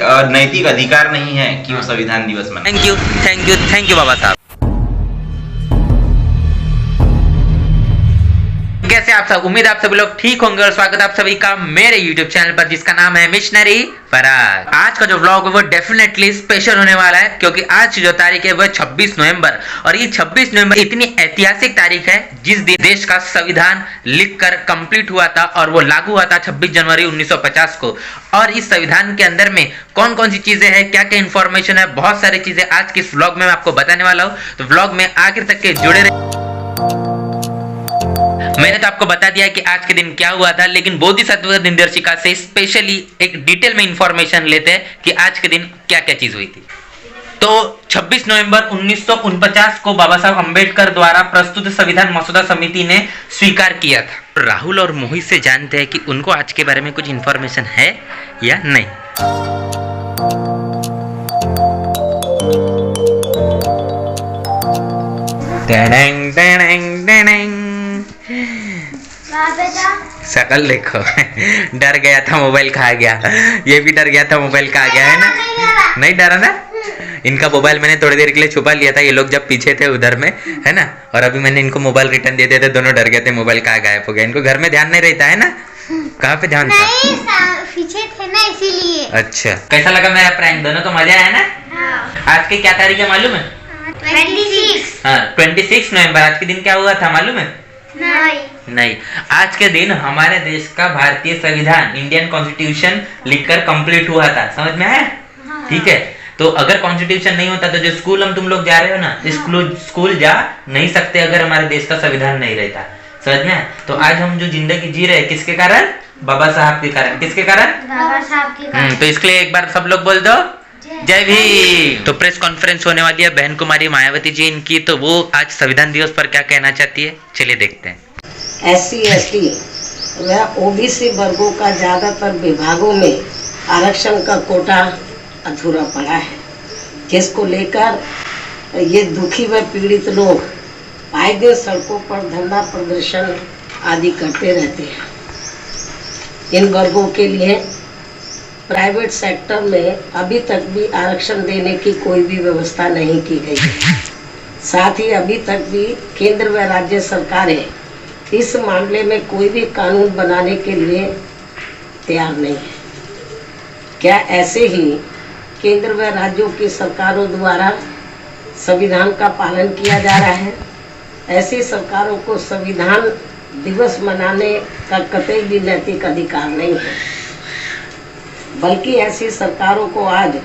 नैतिक अधिकार नहीं है कि वो संविधान दिवस मनाए। थैंक यू बाबा साहब। कैसे आप सब, उम्मीद आप सभी लोग ठीक होंगे और स्वागत आप सभी का मेरे YouTube चैनल पर जिसका नाम है मिशनरी फराज। आज का जो व्लॉग है वो डेफिनेटली स्पेशल होने वाला है क्योंकि आज की जो तारीख है वो 26 नवंबर और ये 26 नवंबर इतनी ऐतिहासिक तारीख है जिस दिन देश का संविधान लिखकर कंप्लीट हुआ था और वो लागू हुआ था 26 जनवरी 1950 को। और इस संविधान के अंदर में कौन कौन सी चीजें हैं, क्या क्या इंफॉर्मेशन है, बहुत सारी चीजें आज के इस व्लॉग में मैं आपको बताने वाला हूँ। तो व्लॉग में आखिर तक के जुड़े रहे। मैंने तो आपको बता दिया कि आज के दिन क्या हुआ था, लेकिन बोधिसत्व दिनदर्शिका से स्पेशली एक डिटेल में इंफॉर्मेशन लेते हैं कि आज के दिन क्या क्या चीज हुई थी। तो 26 नवंबर 1949 को बाबा साहब अंबेडकर द्वारा प्रस्तुत संविधान मसौदा समिति ने स्वीकार किया था। राहुल और मोहित से जानते हैं कि उनको आज के बारे में कुछ इंफॉर्मेशन है या नहीं। टेडेंग टेडेंग टेडेंग। शकल देखो डर गया था, मोबाइल खा गया। ये भी डर गया था, मोबाइल खा गया है ना। नहीं डरा ना। इनका मोबाइल मैंने थोड़ी देर के लिए छुपा लिया था, ये लोग जब पीछे थे उधर में, है ना। और अभी मैंने इनको मोबाइल रिटर्न दे दिया था, दोनों डर गए थे, मोबाइल कहाँ गायब हो गया। इनको घर में ध्यान नहीं रहता है ना। कहाँ पे ध्यान था? पीछे थे ना इसीलिए। अच्छा, कैसा लगा मेरा प्रैंक? दोनों को मजा आया ना। हाँ। आज की क्या तारीख है मालूम है? 26। हाँ 26 नवंबर। आज के दिन क्या हुआ था मालूम है? नहीं। आज के दिन हमारे देश का भारतीय संविधान इंडियन कॉन्स्टिट्यूशन लिखकर कंप्लीट हुआ था। समझ में आया? हाँ। ठीक है। तो अगर कॉन्स्टिट्यूशन नहीं होता तो जो स्कूल हम तुम लोग जा रहे हो ना, स्कूल जा नहीं सकते अगर हमारे देश का संविधान नहीं रहता। समझ में? तो आज हम जो जिंदगी जी रहे हैं किसके कारण? बाबा साहब के कारण। किसके कारण? बाबा साहब के कारण। तो इसके लिए एक बार सब लोग बोल दो जय भीम। तो प्रेस कॉन्फ्रेंस होने वाली है बहन कुमारी मायावती जी इनकी, तो वो आज संविधान दिवस पर क्या कहना चाहती है, चलिए देखते हैं। SC ST व OBC वर्गों का ज्यादातर विभागों में आरक्षण का कोटा अधूरा पड़ा है, जिसको लेकर ये दुखी व पीड़ित लोग आए दिन सड़कों पर धरना प्रदर्शन आदि करते रहते हैं। इन वर्गों के लिए प्राइवेट सेक्टर में अभी तक भी आरक्षण देने की कोई भी व्यवस्था नहीं की गई है। साथ ही अभी तक भी केंद्र व राज्य सरकारें इस मामले में कोई भी कानून बनाने के लिए तैयार नहीं है। क्या ऐसे ही केंद्र व राज्यों की सरकारों द्वारा संविधान का पालन किया जा रहा है? ऐसी सरकारों को संविधान दिवस मनाने का कतई भी नैतिक अधिकार नहीं है, बल्कि ऐसी सरकारों को आज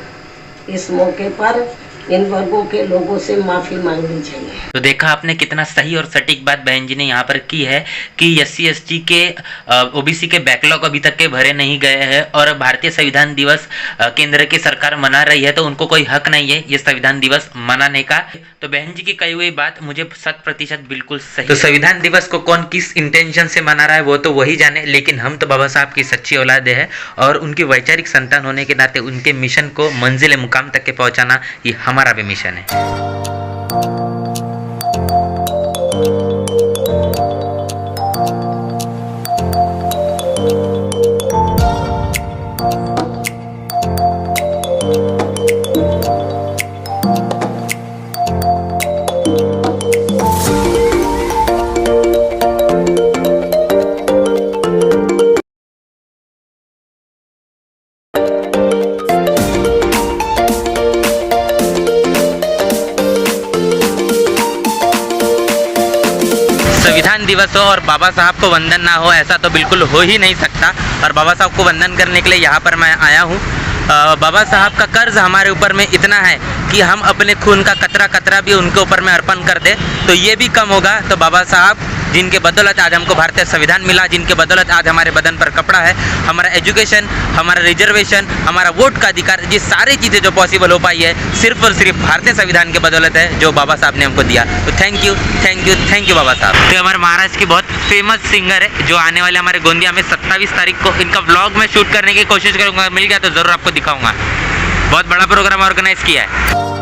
इस मौके पर इन वर्गों के लोगों से माफी मांगनी चाहिए। तो देखा आपने कितना सही और सटीक बात बहन जी ने यहाँ पर की है कि SC ST के OBC के बैकलॉग अभी तक के भरे नहीं गए हैं और भारतीय संविधान दिवस केंद्र की सरकार मना रही है, तो उनको कोई हक नहीं है ये संविधान दिवस मनाने का। तो बहन जी की कही हुई बात मुझे 100% बिल्कुल सही। तो संविधान दिवस को कौन किस इंटेंशन से मना रहा है वो तो वही जाने, लेकिन हम तो बाबा साहब की सच्ची औलादे है और उनकी वैचारिक संतान होने के नाते उनके मिशन को मंजिल मुकाम तक के पहुंचाना ये हमारा भी मिशन है। संविधान दिवस हो और बाबा साहब को वंदन ना हो, ऐसा तो बिल्कुल हो ही नहीं सकता। और बाबा साहब को वंदन करने के लिए यहाँ पर मैं आया हूँ। बाबा साहब का कर्ज हमारे ऊपर में इतना है कि हम अपने खून का कतरा कतरा भी उनके ऊपर में अर्पण कर दे तो ये भी कम होगा। तो बाबा साहब जिनके बदौलत आज हमको भारतीय संविधान मिला, जिनके बदौलत आज हमारे बदन पर कपड़ा है, हमारा एजुकेशन, हमारा रिजर्वेशन, हमारा वोट का अधिकार, ये सारी चीज़ें जो पॉसिबल हो पाई है सिर्फ और सिर्फ भारतीय संविधान के बदौलत है जो बाबा साहब ने हमको दिया। तो थैंक यू बाबा साहब। तो हमारे महाराष्ट्र की बहुत फेमस सिंगर है जो आने वाले हमारे गोंदिया में 27 तारीख को इनका व्लॉग में शूट करने की कोशिश करूँगा, मिल गया तो ज़रूर आपको दिखाऊँगा। बहुत बड़ा प्रोग्राम ऑर्गेनाइज किया है।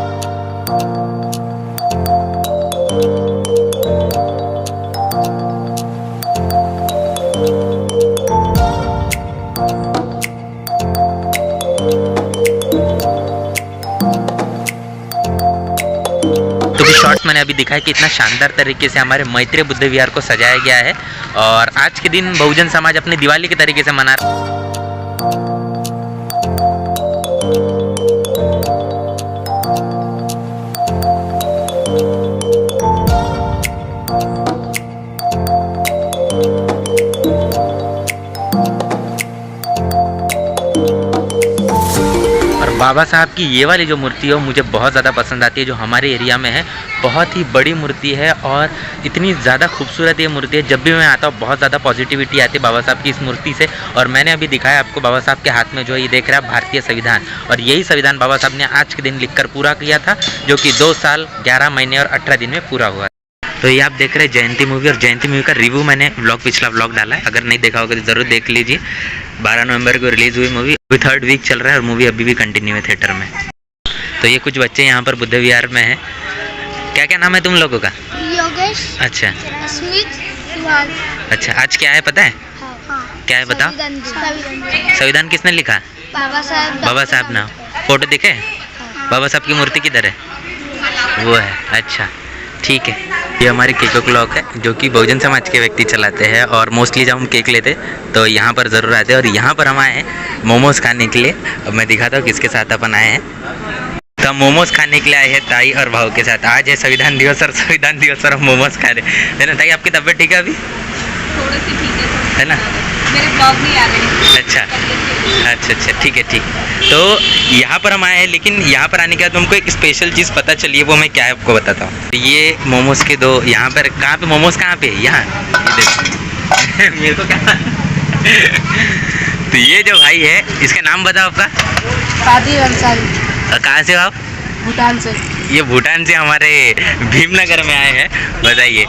तो भी शॉर्ट्स मैंने अभी दिखाया कि इतना शानदार तरीके से हमारे मैत्रेय बुद्ध विहार को सजाया गया है और आज के दिन बहुजन समाज अपनी दिवाली के तरीके से मना रहा है। बाबा साहब की ये वाली जो मूर्ति है वो मुझे बहुत ज़्यादा पसंद आती है, जो हमारे एरिया में है। बहुत ही बड़ी मूर्ति है और इतनी ज़्यादा खूबसूरत ये मूर्ति है। जब भी मैं आता हूँ बहुत ज़्यादा पॉजिटिविटी आती है बाबा साहब की इस मूर्ति से। और मैंने अभी दिखाया आपको बाबा साहब के हाथ में जो ये देख रहा है भारतीय संविधान, और यही संविधान बाबा साहब ने आज के दिन लिखकर पूरा किया था, जो कि 2 साल 11 महीने और 18 दिन में पूरा हुआ। तो ये आप देख रहे हैं जयंती मूवी, और जयंती मूवी का रिव्यू मैंने पिछला व्लॉग डाला है, अगर नहीं देखा होगा तो ज़रूर देख लीजिए। 12 नवंबर को रिलीज़ हुई मूवी, अभी 3rd वीक चल रहा है और मूवी अभी भी कंटिन्यू है थिएटर में। तो ये कुछ बच्चे यहाँ पर बुद्ध विहार में हैं। क्या क्या नाम है तुम लोगों का? योगेश, अच्छा स्मित, सुहान। अच्छा, आज क्या है पता है? हाँ। क्या है बताओ? संविधान किसने लिखा? बाबा साहब। बाबा साहब ना। फोटो दिखे? बाबा साहब की मूर्ति किधर है? वो है। अच्छा ठीक है। ये हमारी केको क्लॉक है, जो कि बहुजन समाज के व्यक्ति चलाते हैं, और मोस्टली जब हम केक लेते तो यहाँ पर ज़रूर आते हैं। और यहाँ पर हम आए हैं मोमोज खाने के लिए। अब मैं दिखाता हूँ किसके साथ अपन आए हैं। तो हम मोमोज खाने के लिए आए हैं ताई और भाव के साथ। आज है संविधान दिवस, और संविधान दिवस पर हम मोमोज खा रहे हैं ना। ताई आपकी तबीयत ठीक है अभी? थोड़ी सी ठीक है ना? मेरे ब्लॉग नहीं आ रहे। अच्छा ठीक है, ठीक। तो यहाँ पर हम आए हैं, लेकिन यहाँ पर आने के बाद हमको एक स्पेशल चीज़ पता चली है, वो मैं क्या है आपको बताता हूँ। ये मोमोज के 2 यहाँ पर कहाँ पे मोमोज कहाँ पे? यहाँ मेरे को क्या तो ये जो भाई है, इसका नाम बताओ आपका? कादिर अंसारी। कहाँ से हो आप? भूटान से। ये भूटान से हमारे भीमनगर में आए हैं, बताइए।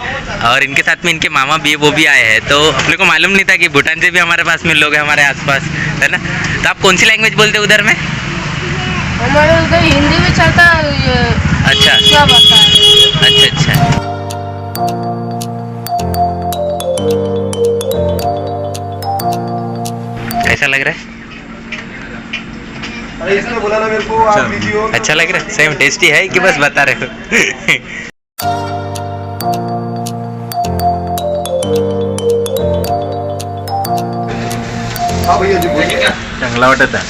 और इनके साथ में इनके मामा भी है, वो भी आए हैं। तो अपने को मालूम नहीं था कि भूटान से भी हमारे पास में लोग हैं हमारे आसपास, है ना। तो आप कौन सी लैंग्वेज बोलते हो उधर में? हमारे उधर हिंदी भी चलता है। अच्छा सब आता है। अच्छा। कैसा लग रहा है? इसने बोला ना मेरे को आप लीजिए। अच्छा लग रहा है? सेम टेस्टी है कि बस बता रहे हो? हाँ भैया जी बोलिए। चांगला वाटत है,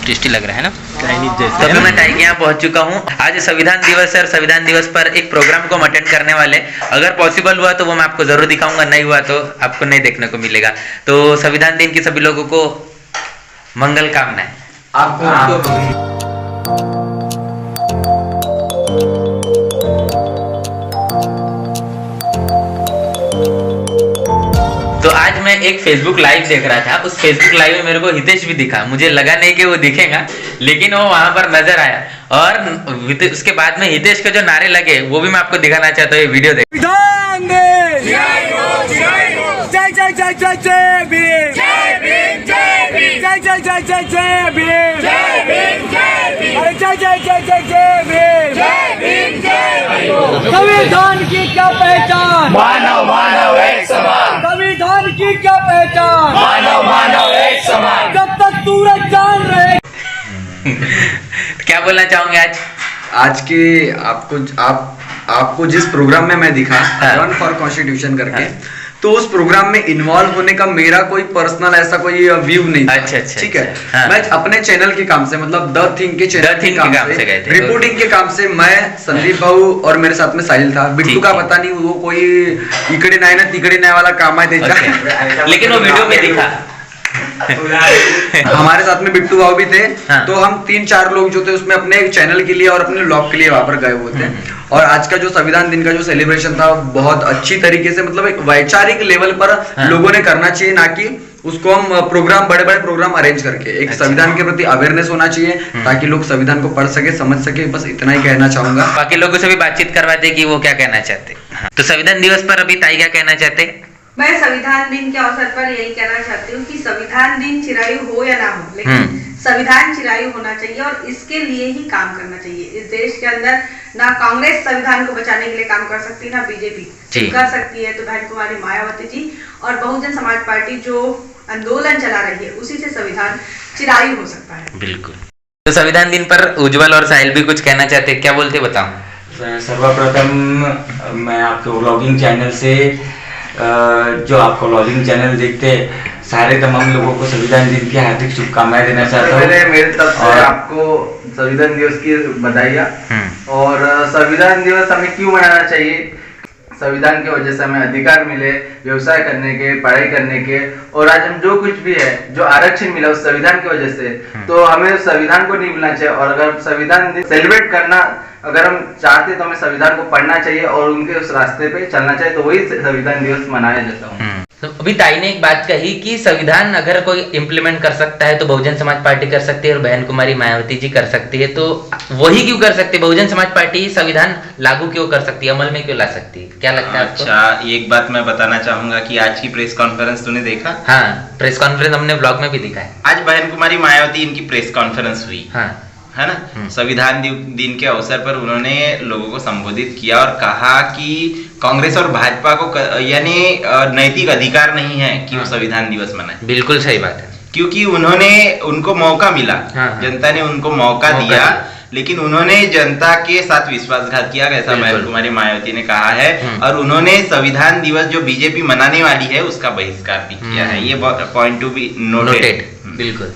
टेस्टी लग रहा है ना? चाइनीज जैसे। तो अभी मैं ताई के यहाँ पहुँच चुका हूँ। आज संविधान दिवस है और संविधान दिवस पर एक प्रोग्राम को हम अटेंड करने वाले। अगर पॉसिबल हुआ तो वो मैं आपको जरूर दिखाऊंगा, नहीं हुआ तो आपको नहीं देखने को मिलेगा। तो संविधान दिन की सभी लोगों को मंगल कामनाएं। आपको तो आज मैं एक फेसबुक लाइव देख रहा था। उस फेसबुक लाइव में मेरे को हितेश भी दिखा। मुझे लगा नहीं कि वो दिखेगा, लेकिन वो वहां पर नजर आया। और उसके बाद में हितेश के जो नारे लगे वो भी मैं आपको दिखाना चाहता हूँ। ये वीडियो देख। संविधान की क्या पहचान? मानव मानव एक समान। संविधान की क्या पहचान? मानव मानव एक समान। जब तक सूरज चांद रहे। क्या बोलना चाहूंगे आज के आपको जिस प्रोग्राम में मैं दिखा रन फॉर कॉन्स्टिट्यूशन करके, तो उस प्रोग्राम में इन्वॉल्व होने का मेरा कोई पर्सनल ऐसा कोई व्यू नहीं था। अच्छा, ठीक है। हाँ। मैं अपने चैनल के काम से, मतलब द थिंग के चैनल के काम से गए थे। रिपोर्टिंग के काम से मैं, संदीप भाऊ और मेरे साथ में साहिल था। बिट्टू का पता नहीं, वो कोई इकडे नाही ना तिकडे नाही वाला काम है त्याचा। लेकिन वो वीडियो में दिखा। हमारे साथ में बिट्टू भाव भी थे। हाँ। तो हम 3-4 लोग जो थे उसमें अपने चैनल के लिए और अपने ब्लॉग के लिए वहां पर गए हुए थे। और आज का जो संविधान दिन का जो सेलिब्रेशन था बहुत अच्छी तरीके से, मतलब एक वैचारिक लेवल पर लोगों ने करना चाहिए, ना कि उसको हम प्रोग्राम बड़े प्रोग्राम अरेंज करके। एक संविधान के प्रति अवेयरनेस होना चाहिए ताकि लोग संविधान को पढ़ सके, समझ सके। बस इतना ही कहना चाहूंगा। बाकी लोगों से भी बातचीत करवाते कि वो क्या कहना चाहते। तो संविधान दिवस पर अभी ताई क्या कहना चाहते? मैं संविधान दिन के अवसर पर यही कहना चाहती हूँ कि संविधान दिन चिरायु हो या ना हो, लेकिन संविधान चिरायु होना चाहिए और इसके लिए ही काम करना चाहिए। इस देश के अंदर ना कांग्रेस संविधान को बचाने के लिए काम कर सकती, ना बीजेपी कर सकती है। तो बहन कुमारी मायावती जी और बहुजन समाज पार्टी जो आंदोलन चला रही है, उसी से संविधान चिरायु हो सकता है। बिल्कुल। तो संविधान दिन पर उज्जवल और साहिल भी कुछ कहना चाहते हैं, क्या बोलते बताओ। सर्वप्रथम मैं आपके व्लॉगिंग चैनल से जो आपका व्लॉगिंग चैनल देखते सारे तमाम लोगों को संविधान दिन की हार्दिक शुभकामनाएं देना चाहता हूँ। मेरे तरफ से आपको संविधान दिवस की बधाइयाँ। और संविधान दिवस हमें क्यों मनाना चाहिए? संविधान की वजह से हमें अधिकार मिले व्यवसाय करने के, पढ़ाई करने के, और आज हम जो कुछ भी है, जो आरक्षण मिला उस संविधान की वजह से, तो हमें संविधान को नहीं भूलना चाहिए। और अगर संविधान दिन सेलिब्रेट करना अगर हम चाहते तो हमें संविधान को पढ़ना चाहिए और उनके उस रास्ते पे चलना चाहिए, तो वही संविधान दिवस मनाया जाता है। तो अभी ताई ने एक बात कही कि संविधान अगर कोई इम्प्लीमेंट कर सकता है तो बहुजन समाज पार्टी कर सकती है और बहन कुमारी मायावती जी कर सकती है, तो वही क्यों कर सकती है? बहुजन समाज पार्टी संविधान लागू क्यों कर सकती है, अमल में क्यों ला सकती है? क्या लगता है आपको? अच्छा, एक बात मैं बताना चाहूंगा कि आज की प्रेस कॉन्फ्रेंस तूने देखा? हाँ, प्रेस कॉन्फ्रेंस हमने ब्लॉग में भी दिखा है। आज बहन कुमारी मायावती इनकी प्रेस कॉन्फ्रेंस हुई, हाँ, है ना। संविधान दिन के अवसर पर उन्होंने लोगों को संबोधित किया और कहा कि कांग्रेस और भाजपा को यानी नैतिक अधिकार नहीं है कि वो संविधान दिवस मनाए। बिल्कुल सही बात है, क्योंकि उनको मौका मिला, जनता ने उनको मौका दिया, लेकिन उन्होंने जनता के साथ विश्वासघात किया, ऐसा बहन कुमारी मायावती ने कहा है। और उन्होंने संविधान दिवस जो बीजेपी मनाने वाली है उसका बहिष्कार भी किया है। ये पॉइंट टू बी नोटेड। बिल्कुल।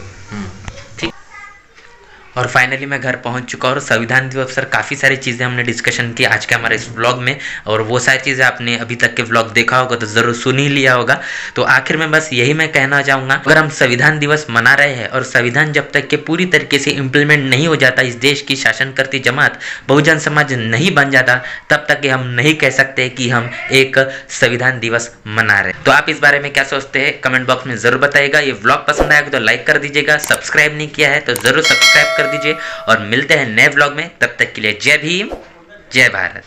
और फाइनली मैं घर पहुंच चुका और संविधान दिवस पर काफ़ी सारी चीज़ें हमने डिस्कशन की आज के हमारे इस व्लॉग में, और वो सारी चीज़ें आपने अभी तक के व्लॉग देखा होगा तो ज़रूर सुन ही लिया होगा। तो आखिर में बस यही मैं कहना चाहूँगा, अगर हम संविधान दिवस मना रहे हैं और संविधान जब तक के पूरी तरीके से इम्प्लीमेंट नहीं हो जाता, इस देश की शासन करती जमात बहुजन समाज नहीं बन जाता, तब तक हम नहीं कह सकते कि हम एक संविधान दिवस मना रहे। तो आप इस बारे में क्या सोचते हैं कमेंट बॉक्स में ज़रूर बताइएगा। ये व्लॉग पसंद आएगा तो लाइक कर दीजिएगा, सब्सक्राइब नहीं किया है तो ज़रूर सब्सक्राइब कर दीजिए, और मिलते हैं नए व्लॉग में। तब तक के लिए जय भीम, जय भारत।